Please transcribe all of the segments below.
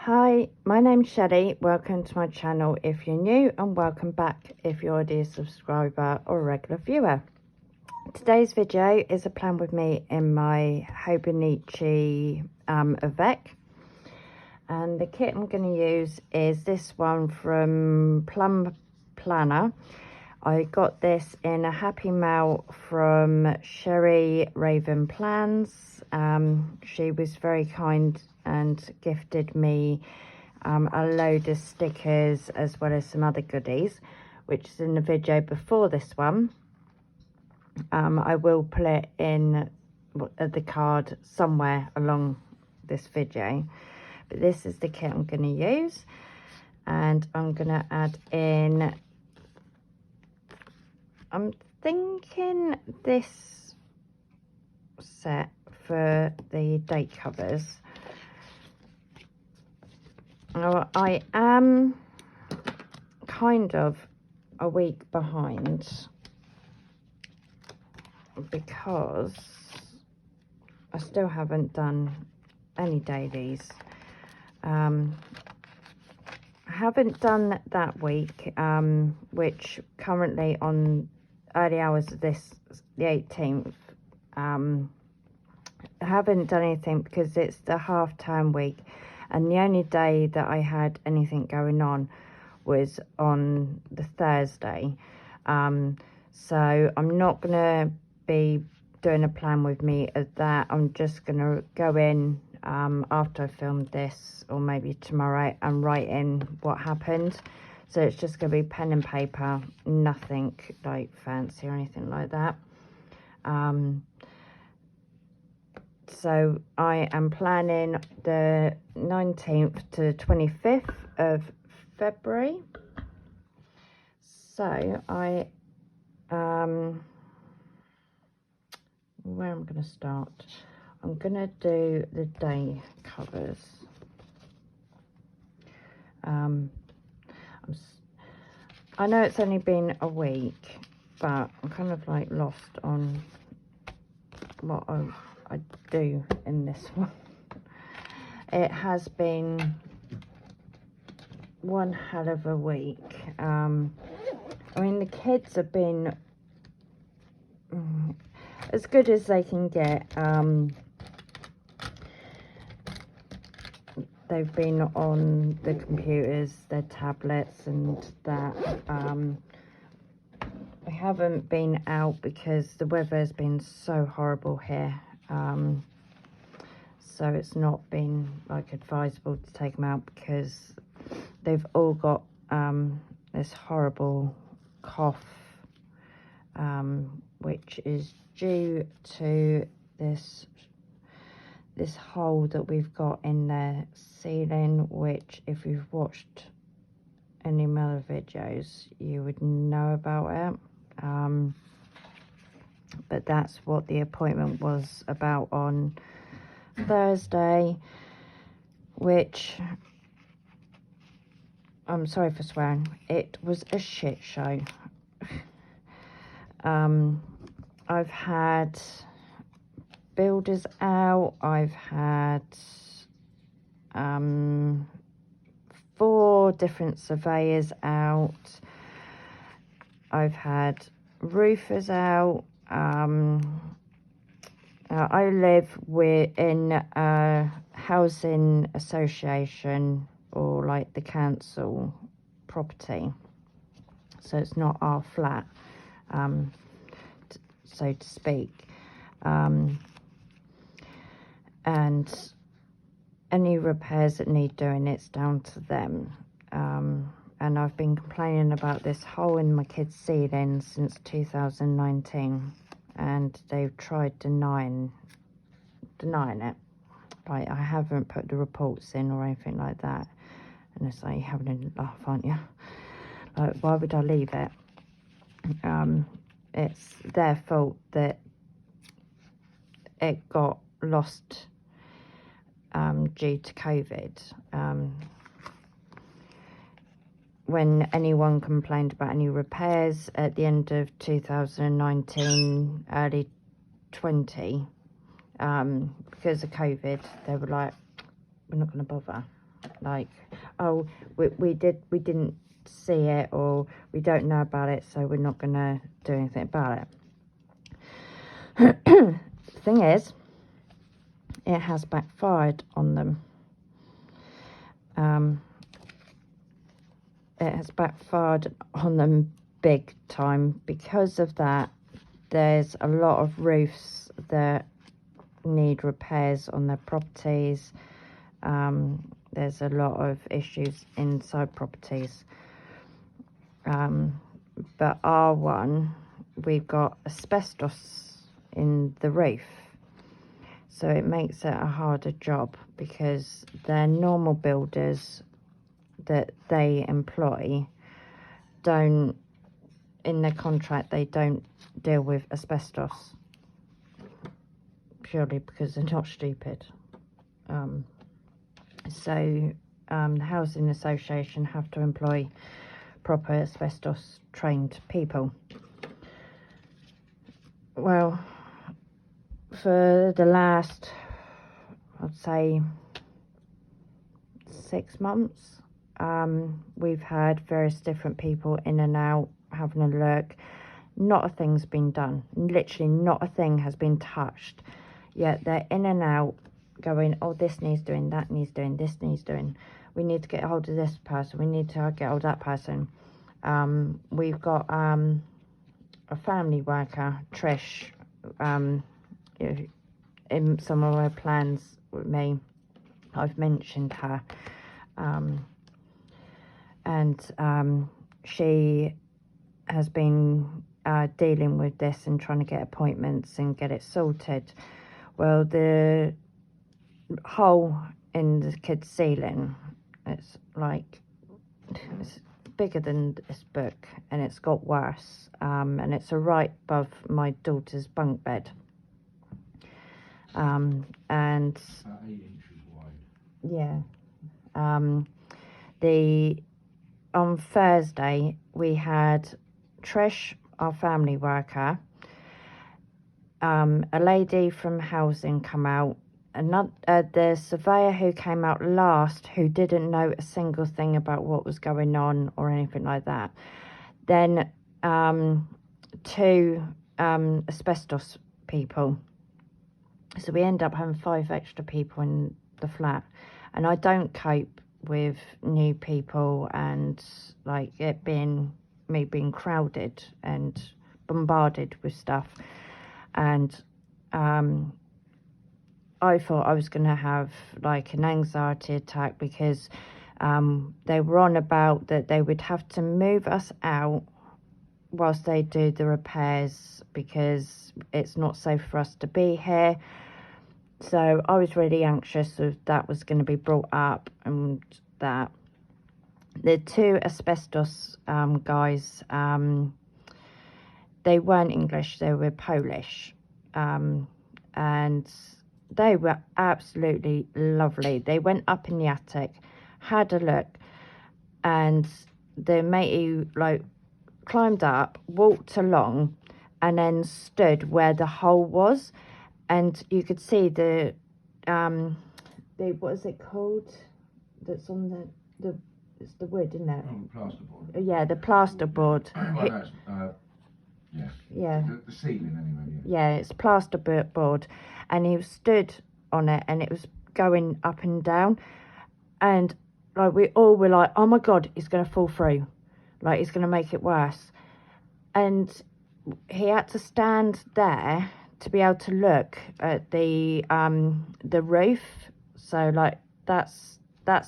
Hi, my name's Shelly. Welcome to my channel if you're new, and welcome back if you're already a subscriber or a regular viewer. Today's video is a plan with me in my Hobonichi avec, and the kit I'm going to use is this one from Plump Planner. I got this in a happy mail from Sherry Raven Plans. She was very kind and gifted me a load of stickers as well as some other goodies, which is in the video before this one. I will put it in the card somewhere along this video, but this is the kit I'm going to use, and I'm going to add in, I'm thinking this set for the date covers. Now, I am kind of a week behind because I still haven't done any dailies. I haven't done that week, which currently on early hours of this, the 18th, I haven't done anything because it's the half-term week, and the only day that I had anything going on was on the Thursday. So I'm not going to be doing a plan with me of that. I'm just going to go in after I filmed this, or maybe tomorrow, and write in what happened. So it's just going to be pen and paper, nothing like fancy or anything like that. So I am planning the 19th to 25th of February. So I, where I'm going to start, I'm going to do the day covers. I know it's only been a week, but I'm kind of like lost on what I do in this one. It has been one hell of a week. I mean, the kids have been as good as they can get. They've been on the computers, their tablets and that. I haven't been out because the weather has been so horrible here. So it's not been like advisable to take them out because they've all got this horrible cough, which is due to this hole that we've got in the ceiling, which if you've watched any of my other videos you would know about it. But that's what the appointment was about on Thursday, which, I'm sorry for swearing, it was a shit show. I've had builders out, I've had 4 different surveyors out, I've had roofers out. I live in a housing association, or like the council property, so it's not our flat, so to speak. And any repairs that need doing, it's down to them. And I've been complaining about this hole in my kids' ceiling since 2019, and they've tried denying it. Like, I haven't put the reports in or anything like that, and it's like, you're having a laugh, aren't you? Like, why would I leave it? It's their fault that it got lost due to COVID. When anyone complained about any repairs at the end of 2019, early 20, because of COVID, they were like, we're not going to bother. like, oh, we didn't see it, or we don't know about it, so we're not gonna do anything about it. Thing is, it has backfired on them. It has backfired on them big time. Because of that, there's a lot of roofs that need repairs on their properties. There's a lot of issues inside properties. But our one, we've got asbestos in the roof, so it makes it a harder job, because their normal builders that they employ don't, in their contract, they don't deal with asbestos, purely because they're not stupid. So the housing association have to employ proper asbestos trained people. Well, for the last, I'd say, 6 months, we've had various different people in and out having a look. Not a thing's been done. Literally not a thing has been touched. Yet they're in and out going, oh, this needs doing, that needs doing, this needs doing. We need to get hold of this person. We need to get hold of that person. We've got a family worker, Trish, in some of her plans with me. I've mentioned her. And she has been dealing with this and trying to get appointments and get it sorted. Well, the hole in the kid's ceiling, it's bigger than this book, and it's got worse, and it's right above my daughter's bunk bed, and 8 inches wide. yeah. On Thursday we had Trish, our family worker, a lady from housing come out, the surveyor who came out last, who didn't know a single thing about what was going on or anything like that. Then 2 asbestos people. So we end up having 5 extra people in the flat, and I don't cope with new people and like me being crowded and bombarded with stuff. And I thought I was going to have like an anxiety attack, because they were on about that they would have to move us out whilst they do the repairs, because it's not safe for us to be here. So I was really anxious if that was going to be brought up, and that the 2 asbestos guys, they weren't English, they were Polish, and they were absolutely lovely. They went up in the attic, had a look, and the matey like climbed up, walked along, and then stood where the hole was, and you could see the what is it called? That's on the it's the wood, isn't it? Oh, the plasterboard. Yeah, the plasterboard. Well, that's, Yeah. The ceiling anyway. Yeah, it's plasterboard, and he stood on it, and it was going up and down, and like we all were like, oh my god, he's gonna fall through, like he's gonna make it worse. And he had to stand there to be able to look at the roof. So like that's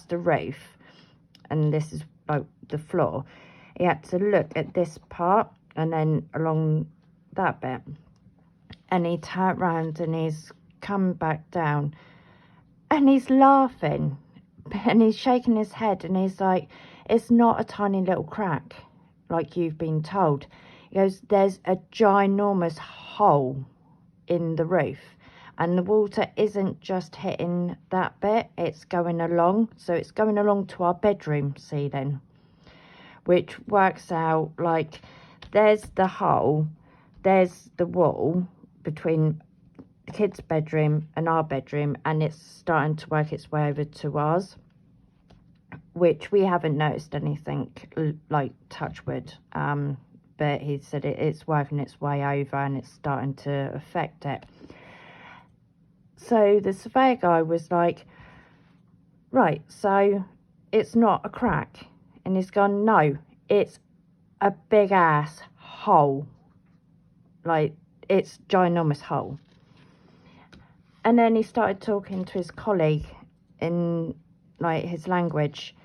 the roof, and this is like the floor. He had to look at this part and then along that bit, and he turned round and he's come back down, and he's laughing, and he's shaking his head, and he's like, it's not a tiny little crack like you've been told. He goes, there's a ginormous hole in the roof, and the water isn't just hitting that bit, it's going along. So it's going along to our bedroom ceiling, which works out like there's the hole, there's the wall between the kids' bedroom and our bedroom, and it's starting to work its way over to ours. which we haven't noticed anything like touch wood, but he said it's working its way over and it's starting to affect it. So the surveyor guy was like, right, so it's not a crack. And he's gone, no, it's a big ass hole. Like, it's ginormous hole. And then he started talking to his colleague in, like, his language.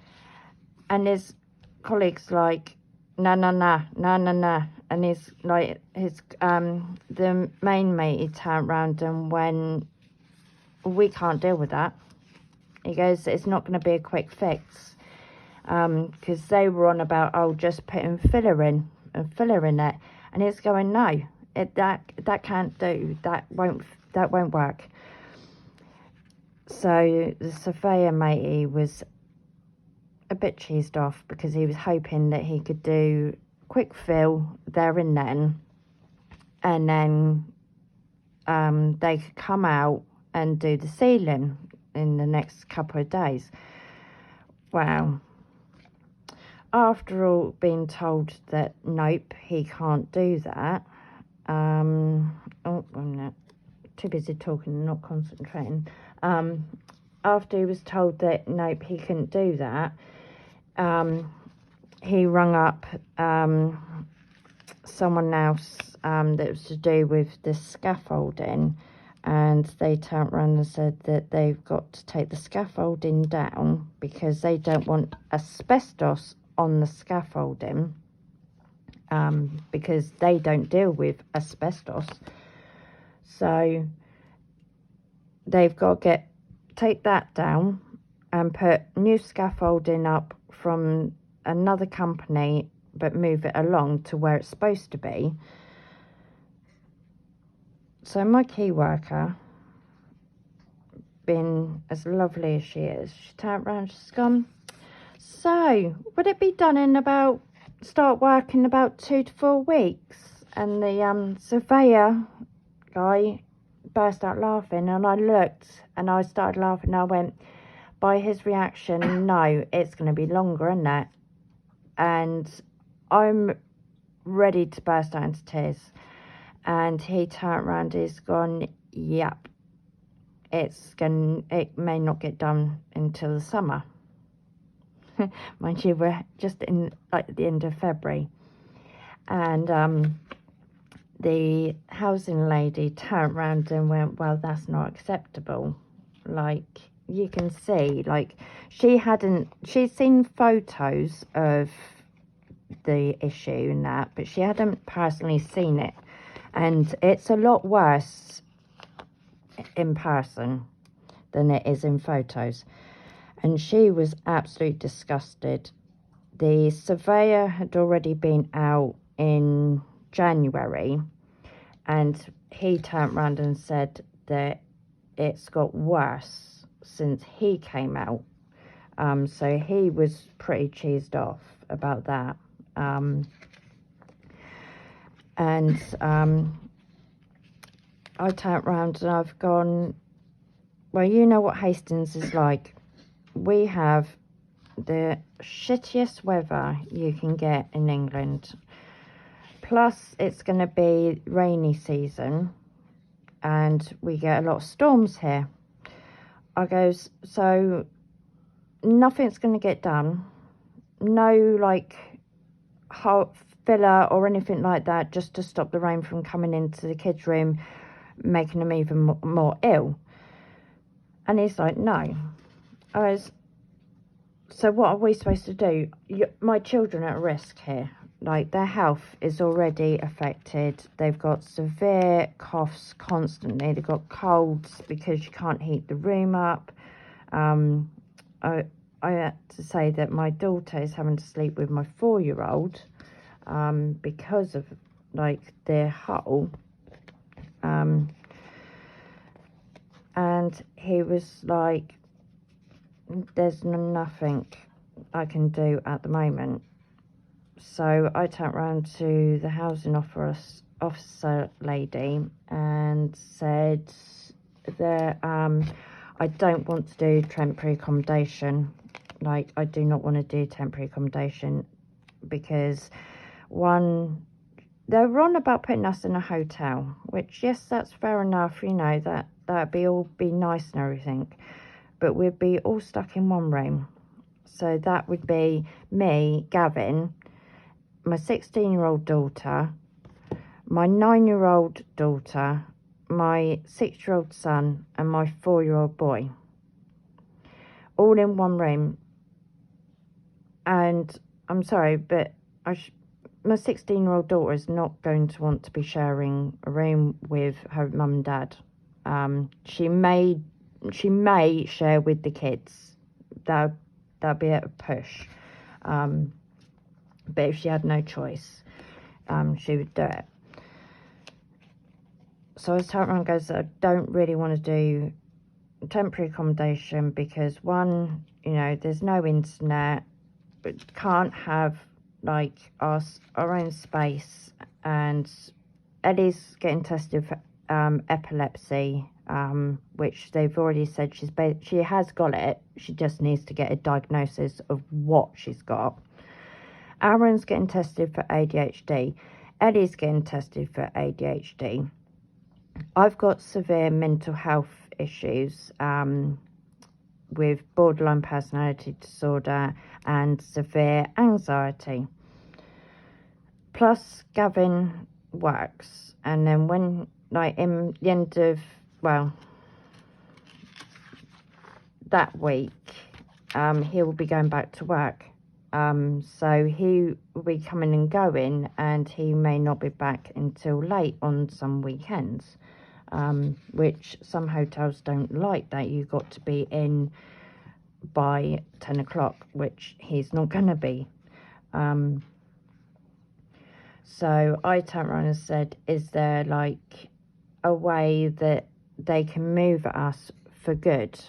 And his colleague's like, nah. And he's like, the main mate, he turned round and went, we can't deal with that. He goes, it's not going to be a quick fix. Because they were on about, oh, just putting filler in it. And he's going, no, that can't do, that won't work. So the surveyor matey was a bit cheesed off because he was hoping that he could do quick fill there and then they could come out and do the ceiling in the next couple of days. Wow. After all being told that nope, he can't do that, I'm not too busy talking and not concentrating. After he was told that nope, he couldn't do that, he rung up someone else that was to do with the scaffolding, and they turned around and said that they've got to take the scaffolding down because they don't want asbestos on the scaffolding, because they don't deal with asbestos. So they've got to take that down and put new scaffolding up from another company, but move it along to where it's supposed to be. So my key worker, being as lovely as she is, she turned around, she's gone, so would it be done in start work in about 2 to 4 weeks? And the surveyor guy burst out laughing, and I looked and I started laughing, and I went, by his reaction, no, it's going to be longer, isn't it? And I'm ready to burst out into tears. And he turned around, he's gone, yep, it may not get done until the summer. Mind you, we're just in like the end of February. And the housing lady turned around and went, well, that's not acceptable. Like, you can see, like, she'd seen photos of the issue and that, but she hadn't personally seen it. And it's a lot worse in person than it is in photos. And she was absolutely disgusted. The surveyor had already been out in January, and he turned around and said that it's got worse since he came out. So he was pretty cheesed off about that. And I turned around and I've gone, well, you know what Hastings is like. We have the shittiest weather you can get in England. Plus, it's going to be rainy season, and we get a lot of storms here. I goes, so nothing's going to get done. No, like, hot filler or anything like that, just to stop the rain from coming into the kids' room, making them even more ill. And he's like, no. I was, so what are we supposed to do? My children are at risk here. Like, their health is already affected. They've got severe coughs constantly. They've got colds because you can't heat the room up. I had to say that my daughter is having to sleep with my 4-year-old because of, like, their hole. And he was like, there's nothing I can do at the moment. So I turned around to the housing officer lady and said that I don't want to do temporary accommodation like, I do not want to do temporary accommodation because, one, they were on about putting us in a hotel, which, yes, that's fair enough, you know, that'd be nice and everything, but we'd be all stuck in one room. So that would be me, Gavin, my 16-year-old daughter, my 9-year-old daughter, my 6-year-old son, and my 4-year-old boy, all in one room. And I'm sorry, but my 16-year-old daughter is not going to want to be sharing a room with her mum and dad. She may share with the kids. That'd be a push. But if she had no choice, she would do it. So I was telling her, guys, that I don't really want to do temporary accommodation because, one, you know, there's no internet. We can't have like our own space, and Ellie's getting tested for epilepsy, which they've already said she has got it. She just needs to get a diagnosis of what she's got. Aaron's getting tested for ADHD. Ellie's getting tested for ADHD. I've got severe mental health issues with borderline personality disorder and severe anxiety. Plus, Gavin works, and then when, like, in the end of, well, that week, he will be going back to work. So he will be coming and going, and he may not be back until late on some weekends, which some hotels don't like, that you've got to be in by 10 o'clock, which he's not going to be. So I turned around and said, is there like a way that they can move us for good,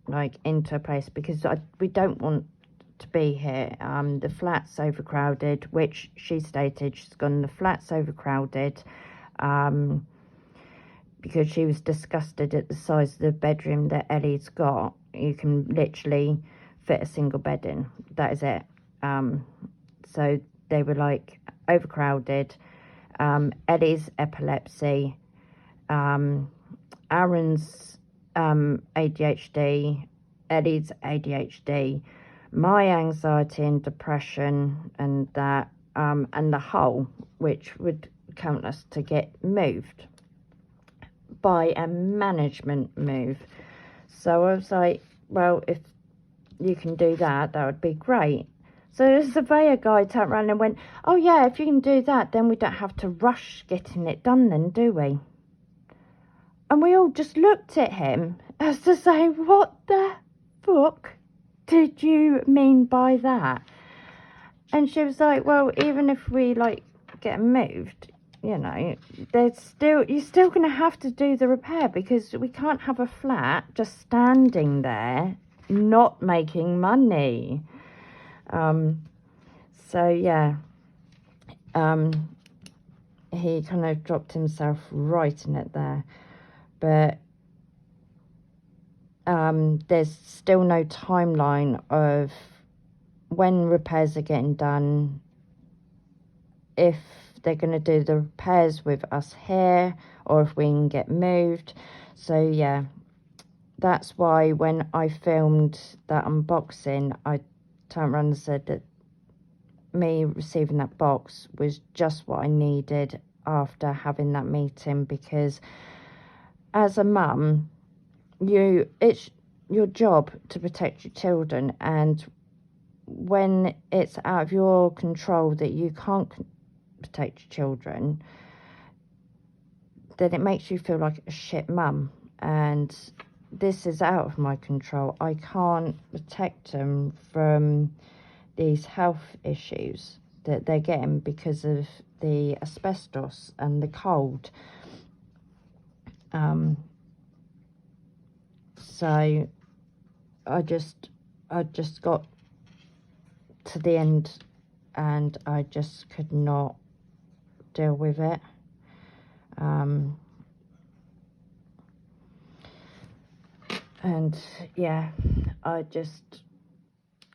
like into a place, because we don't want to be here. The flat's overcrowded, which she stated, she's gone, the flat's overcrowded, because she was disgusted at the size of the bedroom that Ellie's got. You can literally fit a single bed in, that is it. So they were like overcrowded. Ellie's epilepsy, Aaron's ADHD, Ellie's ADHD, my anxiety and depression, and that, and the whole, which would count us to get moved by a management move. So I was like, well, if you can do that, that would be great. So the surveyor guy turned around and went, oh yeah, if you can do that, then we don't have to rush getting it done then, do we? And we all just looked at him as to say, what the fuck did you mean by that? And she was like, well, even if we like get moved, you know, you're still going to have to do the repair, because we can't have a flat just standing there not making money. So yeah, he kind of dropped himself right in it there. But there's still no timeline of when repairs are getting done, if they're going to do the repairs with us here, or if we can get moved. So yeah, that's why when I filmed that unboxing, I turned around and said that me receiving that box was just what I needed after having that meeting, because as a mum, it's your job to protect your children, and when it's out of your control that you can't protect your children, then it makes you feel like a shit mum. And this is out of my control. I can't protect them from these health issues that they're getting because of the asbestos and the cold. So I just got to the end, and I just could not deal with it. And yeah, I just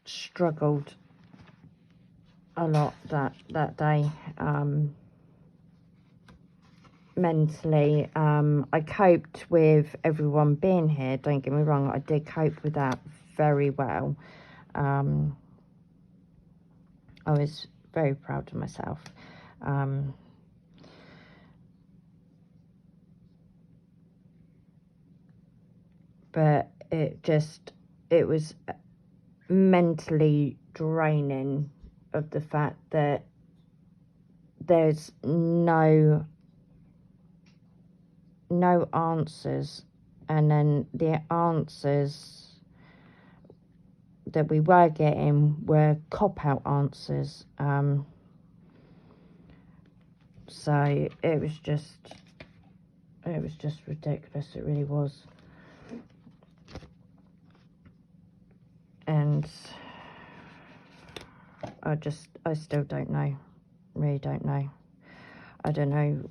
struggled a lot that day, mentally. I coped with everyone being here, don't get me wrong, I did cope with that very well. I was very proud of myself. But it was mentally draining of the fact that there's no answers, and then the answers that we were getting were cop-out answers. So it was just ridiculous, it really was. And I still don't know, really don't know. I don't know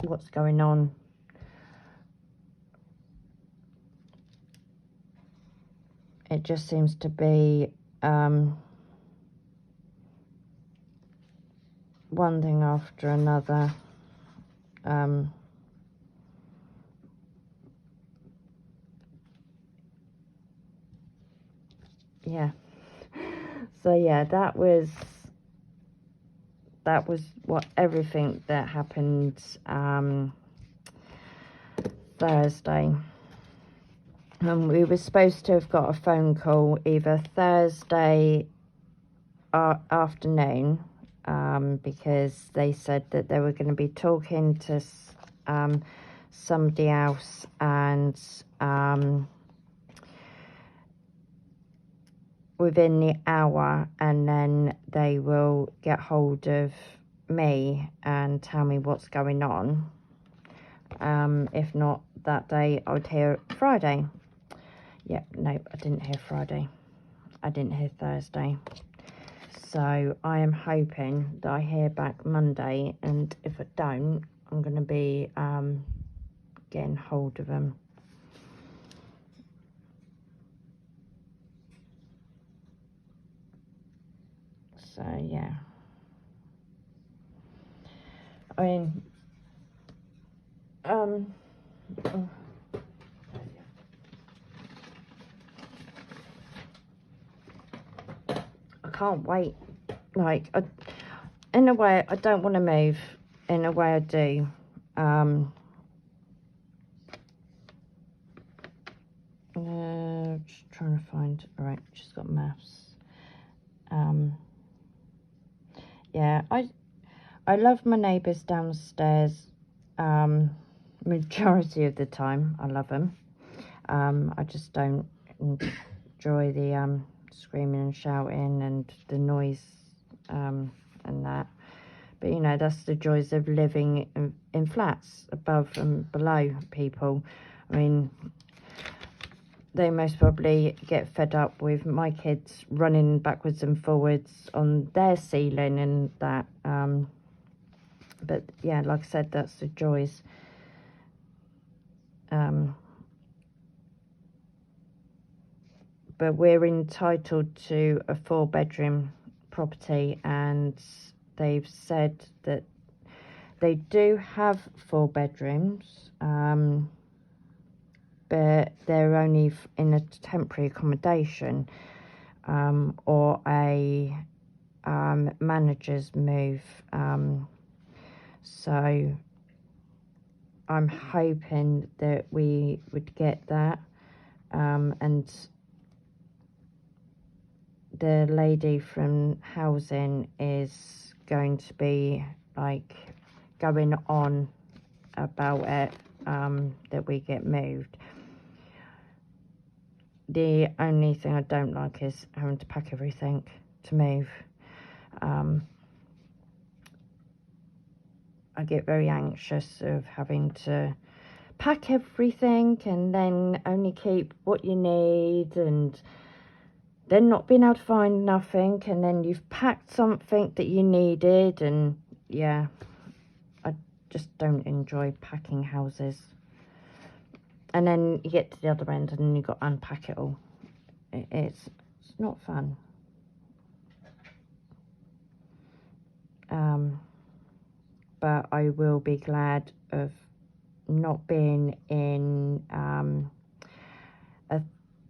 what's going on. It just seems to be one thing after another. Yeah. So yeah, that was what everything that happened Thursday. And we were supposed to have got a phone call either Thursday afternoon, because they said that they were going to be talking to somebody else, and within the hour, and then they will get hold of me and tell me what's going on. If not that day, I would hear Friday. Yep, nope, I didn't hear Friday. I didn't hear Thursday. So I am hoping that I hear back Monday, and if I don't, I'm going to be getting hold of them. So yeah, I mean, oh. I can't wait. Like, in a way, I don't want to move. In a way, I do. Just trying to find. All right, she's got maths. Yeah, I love my neighbours downstairs. Majority of the time, I love them. I just don't enjoy the screaming and shouting and the noise and that. But you know, that's the joys of living in flats above and below people. I mean, they most probably get fed up with my kids running backwards and forwards on their ceiling and that. But yeah, like I said, that's the joys. But we're entitled to a 4-bedroom property, and they've said that they do have 4 bedrooms, but they're only in a temporary accommodation, or a manager's move. So I'm hoping that we would get that, and the lady from housing is going to be like going on about it, that we get moved. The only thing I don't like is having to pack everything to move. I get very anxious of having to pack everything and then only keep what you need, and then not being able to find nothing, and then you've packed something that you needed. And yeah, I just don't enjoy packing houses. And then you get to the other end and then you've got to unpack it all. it's not fun. But I will be glad of not being in a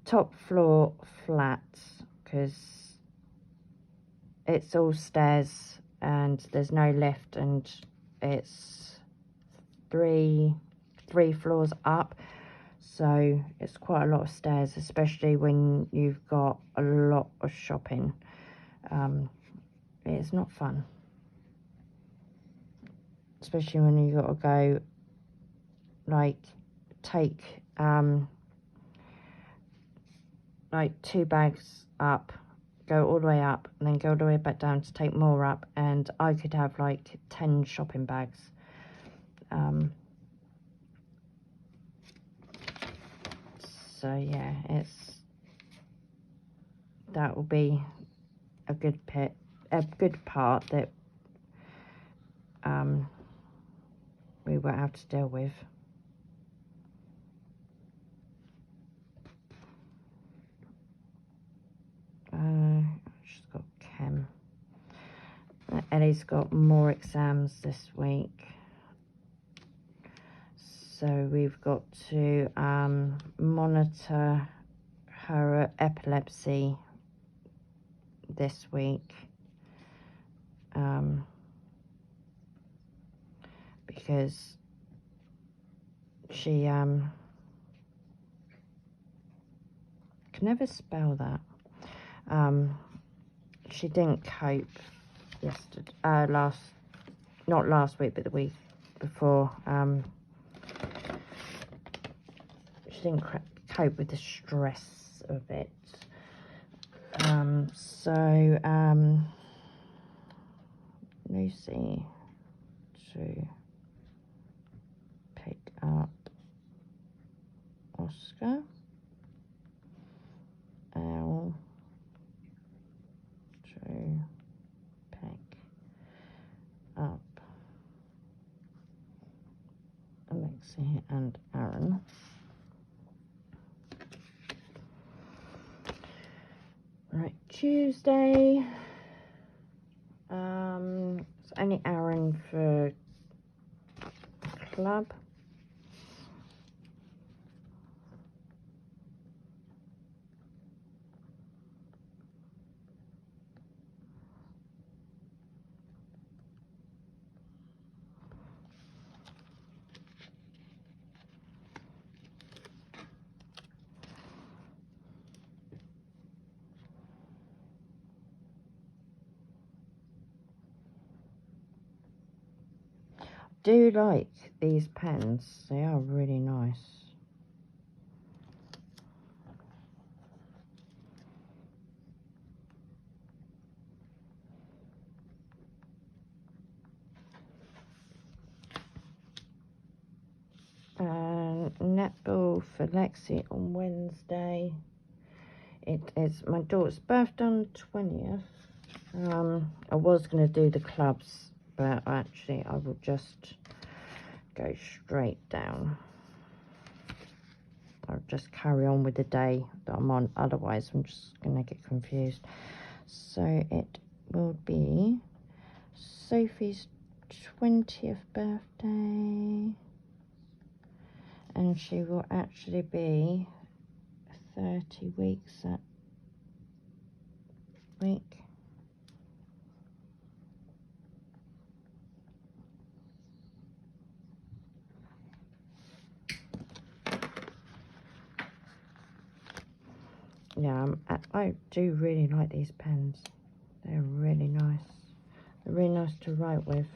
top floor flat, because it's all stairs and there's no lift, and it's three floors up, so it's quite a lot of stairs, especially when you've got a lot of shopping. It's not fun, especially when you got to go, like, take like 2 bags up, go all the way up, and then go all the way back down to take more up, and I could have like 10 shopping bags. So yeah, that will be a good part that we won't have to deal with. She's got chem. Ellie's got more exams this week, so we've got to monitor her epilepsy this week, because she can never spell that. She didn't cope yesterday, not last week, but the week before. She didn't cope with the stress of it. So Lucy to pick up Oscar. Elle to pick up Alexi and Aaron. Right, Tuesday. It's only Aaron for club. Do like these pens, they are really nice. Netball for Lexi on Wednesday. It is my daughter's birthday on the 20th. I was going to do the clubs, but actually I will just go straight down. I'll just carry on with the day that I'm on, otherwise I'm just going to get confused. So it will be Sophie's 20th birthday, and she will actually be 30 weeks that week. Yeah, I do really like these pens. They're really nice. They're really nice to write with.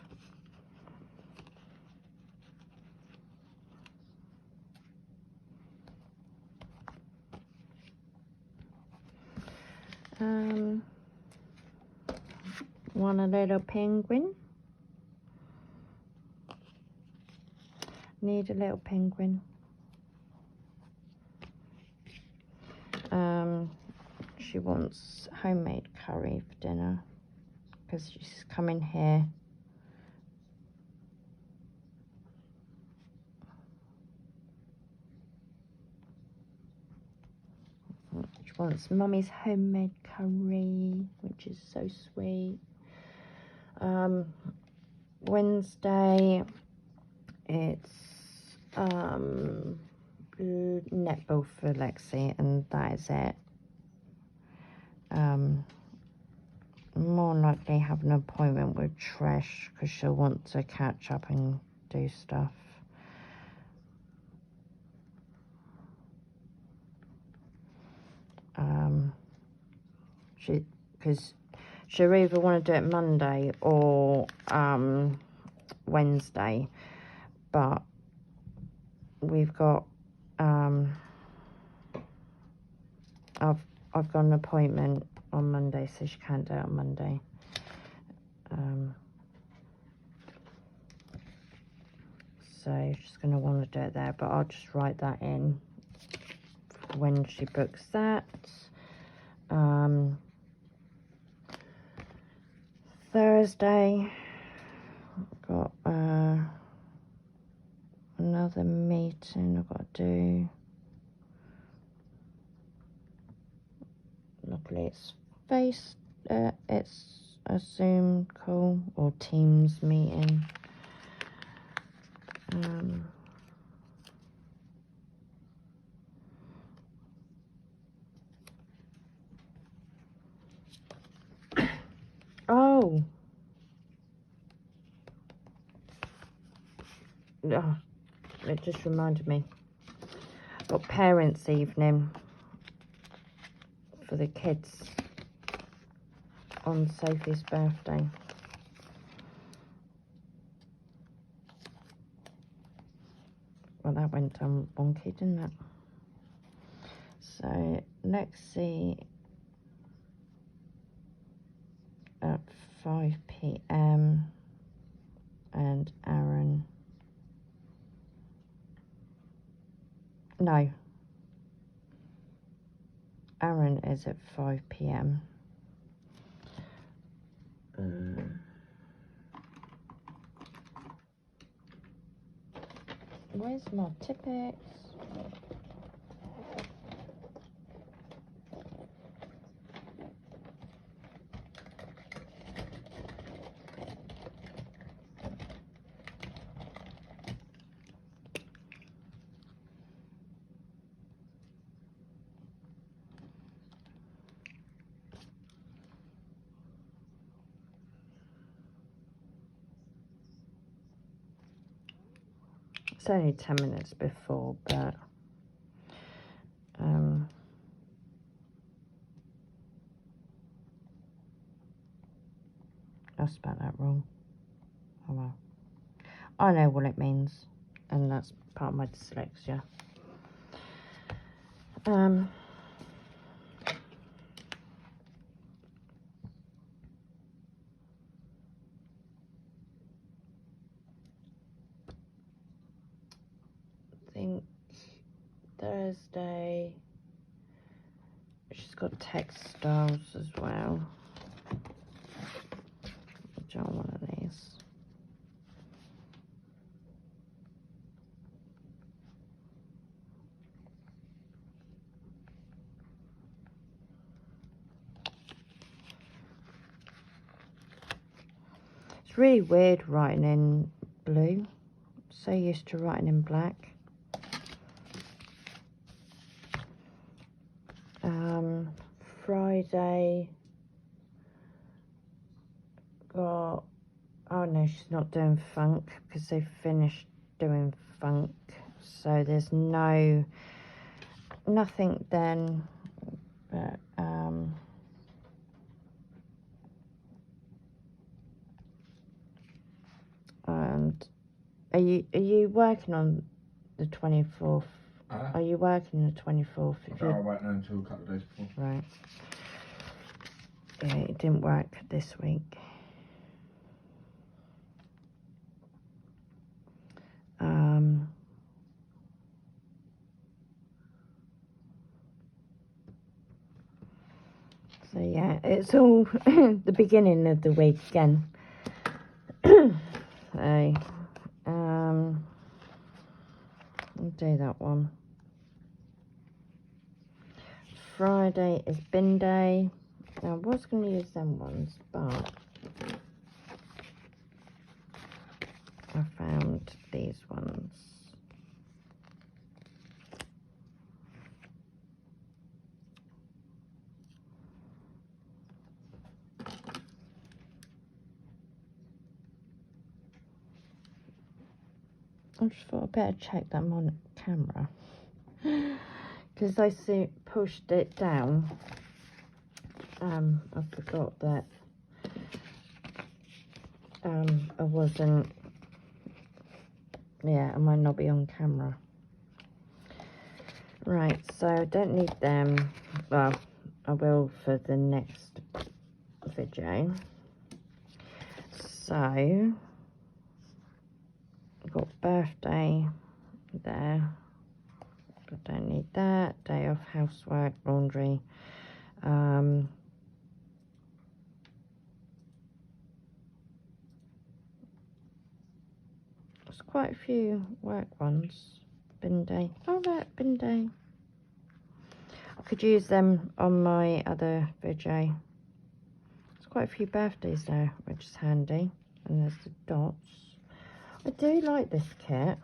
Want a little penguin? Need a little penguin. She wants homemade curry for dinner because she's coming here. She wants Mummy's homemade curry, which is so sweet. Wednesday, it's netball for Lexi, and that is it. More likely have an appointment with Trish because she'll want to catch up and do stuff. Because she'll either want to do it Monday or Wednesday, but we've got I've got an appointment on Monday, so she can't do it on Monday. So she's going to want to do it there, but I'll just write that in when she books that. Thursday, got another meeting I've got to do. Luckily it's a Zoom call or Teams meeting. Oh, it just reminded me. Got parents' evening for the kids on Sophie's birthday. Well, that went down wonky, didn't it? So Lexi at 5 p.m. and Aaron. No. Aaron is at 5 p.m. Where's my Tippets? It's only 10 minutes before, but I spelled that wrong. Oh well. I know what it means, and that's part of my dyslexia. I think Thursday she's got textiles as well. Which are one of these. It's really weird writing in blue. So used to writing in black. Friday got, oh no, she's not doing funk because they finished doing funk, so there's nothing then, but and are you working on the 24th? Are you working the 24th? I'll wait now until a couple of days before. Right. Yeah, it didn't work this week. So yeah, it's all the beginning of the week again. So, I'll do that one. Friday is bin day. Now I was going to use them ones, but I found these ones. I just thought I'd better check them on camera. Because I pushed it down. I forgot that I wasn't, I might not be on camera. Right, so I don't need them. Well, I will for the next video. So, I've got birthday there. I don't need that. Day off, housework, laundry. There's quite a few work ones. Bin day. Oh, that bin day. I could use them on my other video. There's quite a few birthdays there, which is handy. And there's the dots. I do like this kit.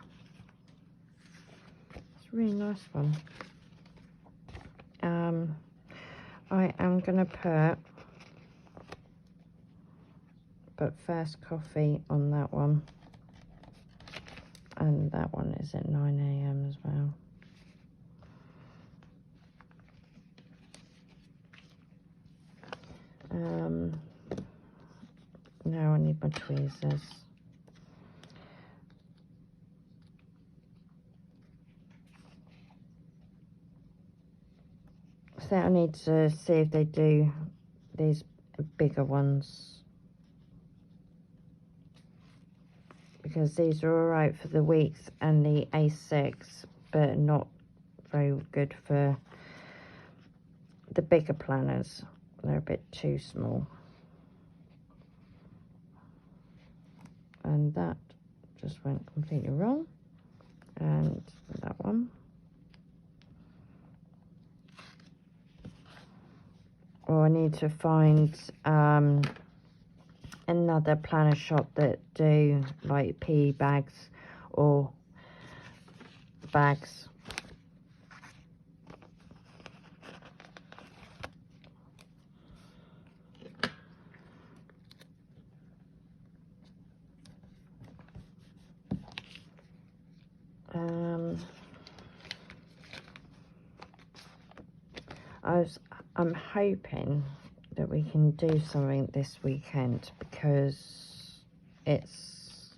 It's a really nice one. I am going to put first coffee on that one. And that one is at 9 AM as well. Now I need my tweezers. So I need to see if they do these bigger ones, because these are alright for the weeks and the A6, but not very good for the bigger planners. They're a bit too small. And that just went completely wrong. And that one. Or I need to find another planner shop that do like PE bags or bags. I'm hoping that we can do something this weekend, because it's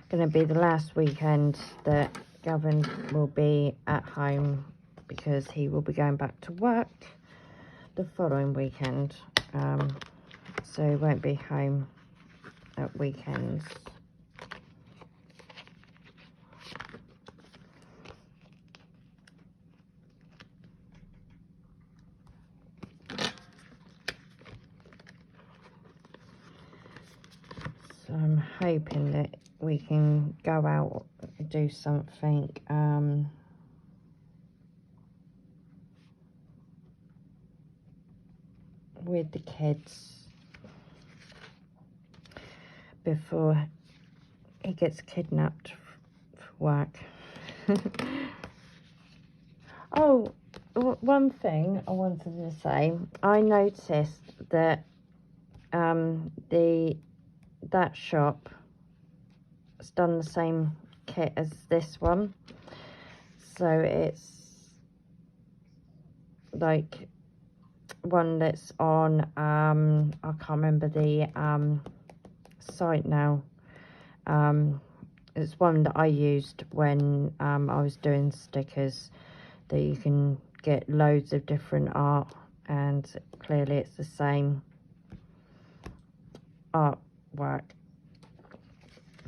going to be the last weekend that Gavin will be at home, because he will be going back to work the following weekend, so he won't be home at weekends. So I'm hoping that we can go out and do something with the kids before he gets kidnapped for work. Oh, one thing I wanted to say, I noticed that that shop has done the same kit as this one, so it's like one that's on I can't remember the site now. It's one that I used when I was doing stickers, that you can get loads of different art, and clearly it's the same artwork.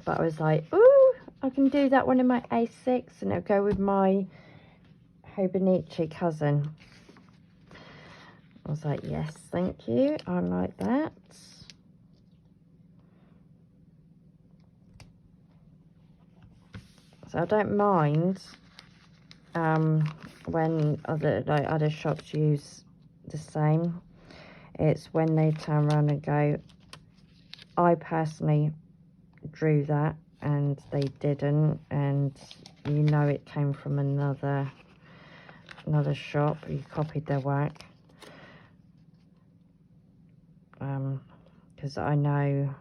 But I was like, ooh, I can do that one in my A6 and it'll go with my Hobonichi Cousin. I was like, yes, thank you, I like that. So I don't mind when other shops use the same. It's when they turn around and go, I personally drew that, and they didn't, and you know it came from another shop. You copied their work. Because I know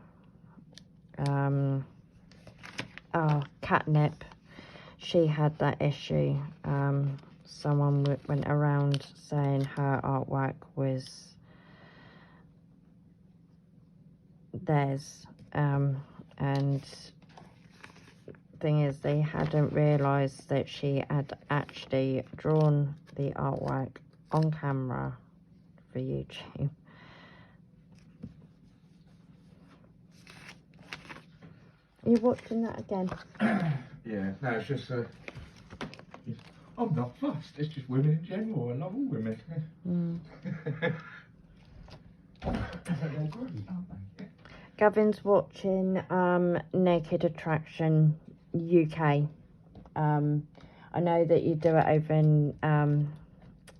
Catnip, she had that issue. Someone went around saying her artwork was theirs, and thing is, they hadn't realized that she had actually drawn the artwork on camera for YouTube. Are you watching that again? Yeah, no, it's just I'm not fussed, it's just women in general. I love all women. They're great, aren't they? Gavin's watching Naked Attraction UK. I know that you do it over in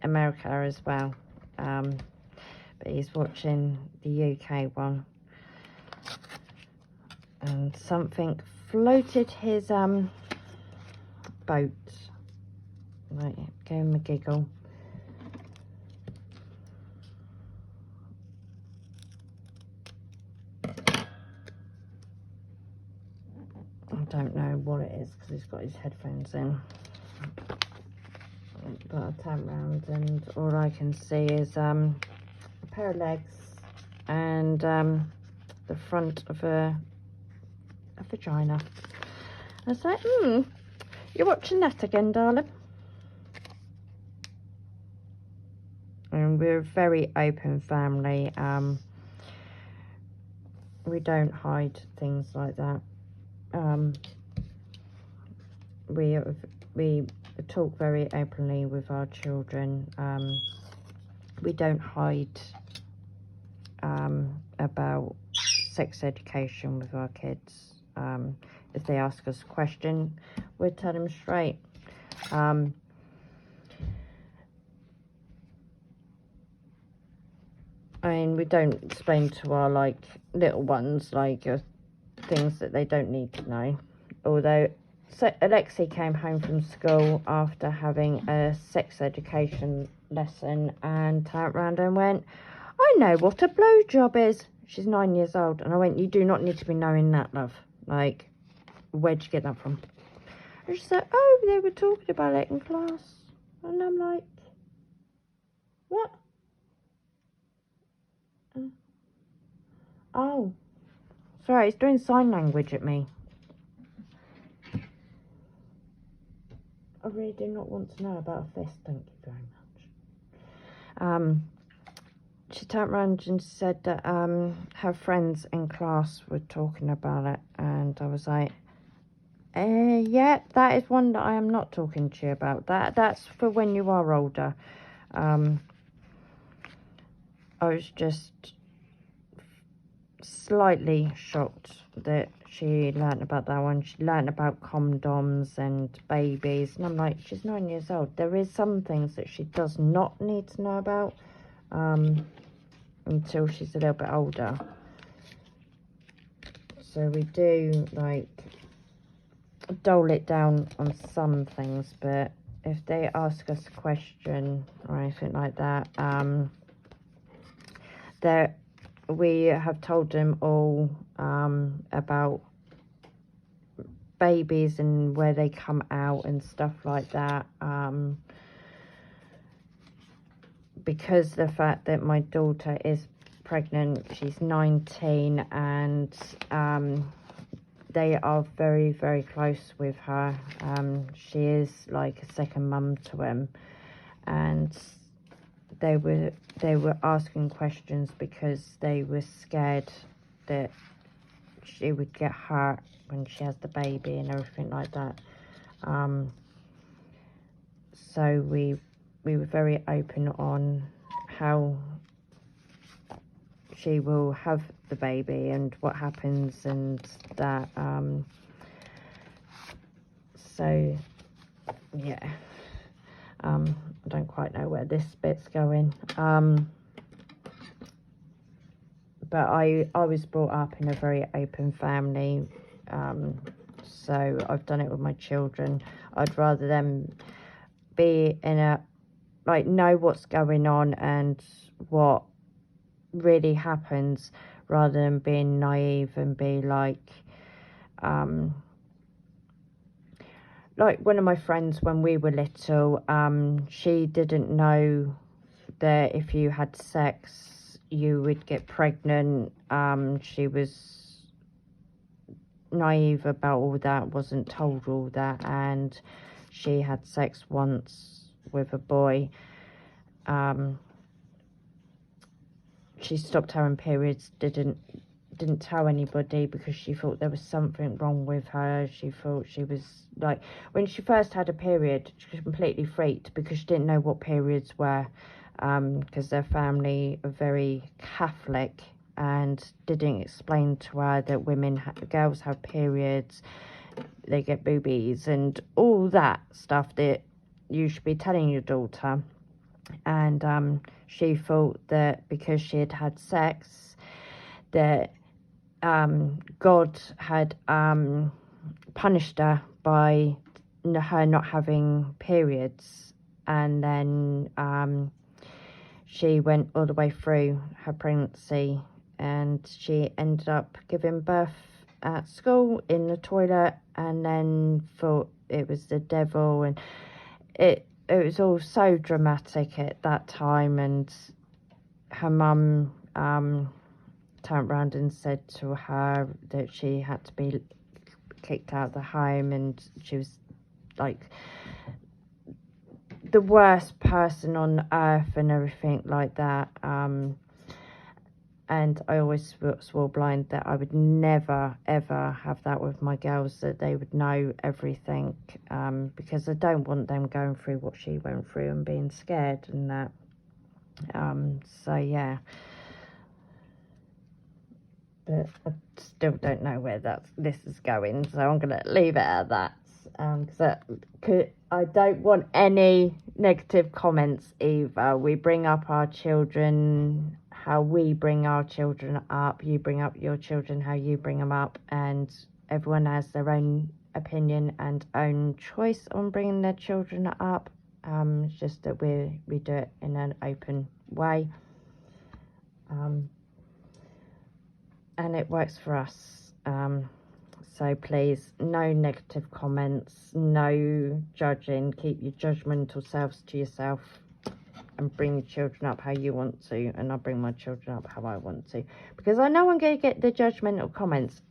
America as well, but he's watching the UK one. And something floated his boat. Right, give him a giggle. I don't know what it is because he's got his headphones in. But I turn around and all I can see is a pair of legs and the front of a vagina. I was like, you're watching that again, darling? And we're a very open family. We don't hide things like that. We talk very openly with our children. We don't hide about sex education with our kids. If they ask us a question, we'll tell them straight. I mean, we don't explain to our little ones things that they don't need to know. Although Alexi came home from school after having a sex education lesson and turned around and went, I know what a blowjob is. She's 9 years old. And I went, you do not need to be knowing that, love. Where'd you get that from? And she said, oh, they were talking about it in class. And I'm like, what? Oh, sorry, it's doing sign language at me. I really do not want to know about a fist, thank you very much. She turned around and said that her friends in class were talking about it, and I was like, yeah, that is one that I am not talking to you about. That's for when you are older. I was just slightly shocked that she learnt about that one. She learnt about condoms and babies, and I'm like, she's 9 years old. There is some things that she does not need to know about until she's a little bit older. So we do dole it down on some things, but if they ask us a question or anything like that, we have told them all about babies and where they come out and stuff like that, because the fact that my daughter is pregnant, she's 19, and they are very, very close with her. She is like a second mum to him, and they were asking questions because they were scared that she would get hurt when she has the baby and everything like that. So we were very open on how she will have the baby and what happens and that. So yeah, I don't quite know where this bit's going. But I was brought up in a very open family, so I've done it with my children. I'd rather them be in a, like, know what's going on and what really happens, rather than being naive and be like one of my friends when we were little, she didn't know that if you had sex you would get pregnant. She was naive about all that, wasn't told all that, and she had sex once with a boy. She stopped having periods, didn't tell anybody, because she thought there was something wrong with her. She thought she was like, when she first had a period, she was completely freaked because she didn't know what periods were, because their family are very Catholic and didn't explain to her that girls have periods, they get boobies and all that stuff that you should be telling your daughter. And she thought that because she had had sex, that God had punished her by her not having periods. And then she went all the way through her pregnancy, and she ended up giving birth at school in the toilet, and then thought it was the devil, and it was all so dramatic at that time. And her mum turned around and said to her that she had to be kicked out of the home, and she was like the worst person on earth and everything like that. And I always swore blind that I would never ever have that with my girls, that they would know everything, because I don't want them going through what she went through and being scared and that. So yeah, but I still don't know where this is going, so I'm gonna leave it at that. Because I don't want any negative comments either. We bring up our children how we bring our children up. You bring up your children how you bring them up, and everyone has their own opinion and own choice on bringing their children up. It's just that we do it in an open way, and it works for us. So please, no negative comments, no judging. Keep your judgmental selves to yourself, and bring your children up how you want to, and I'll bring my children up how I want to, because I know I'm going to get the judgmental comments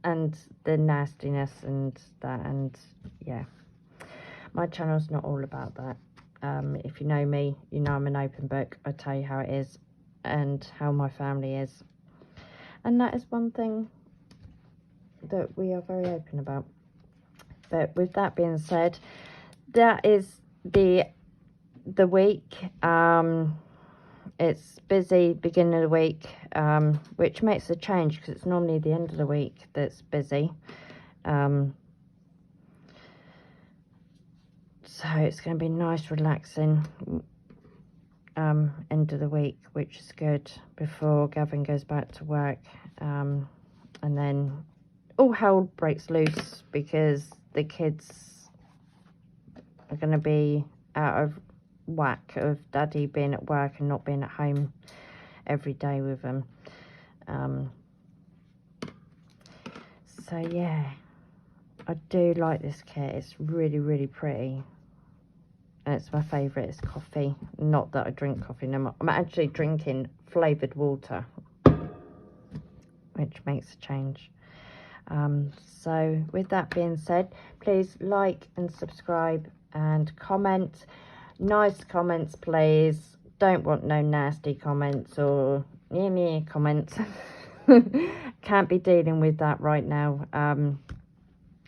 and the nastiness and that. And yeah, my channel's not all about that. If you know me, you know I'm an open book. I tell you how it is and how my family is, and that is one thing that we are very open about. But with that being said, that is the week. It's busy beginning of the week, which makes a change because it's normally the end of the week that's busy. So it's going to be nice, relaxing end of the week, which is good, before Gavin goes back to work. And then all hell breaks loose, because the kids are going to be out of whack of daddy being at work and not being at home every day with them. So yeah, I do like this kit. It's really, really pretty, and it's my favourite. It's coffee. Not that I drink coffee no, I'm actually drinking flavoured water, which makes a change. So with that being said, please like and subscribe and comment. Nice comments, please. Don't want no nasty comments or me comments. Can't be dealing with that right now.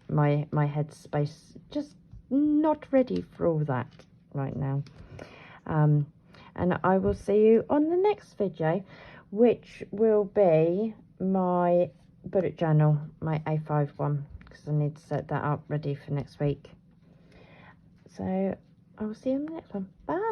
My headspace just not ready for all that right now. And I will see you on the next video, which will be my bullet journal, my A5 one, because I need to set that up ready for next week. So I will see you in the next one. Bye.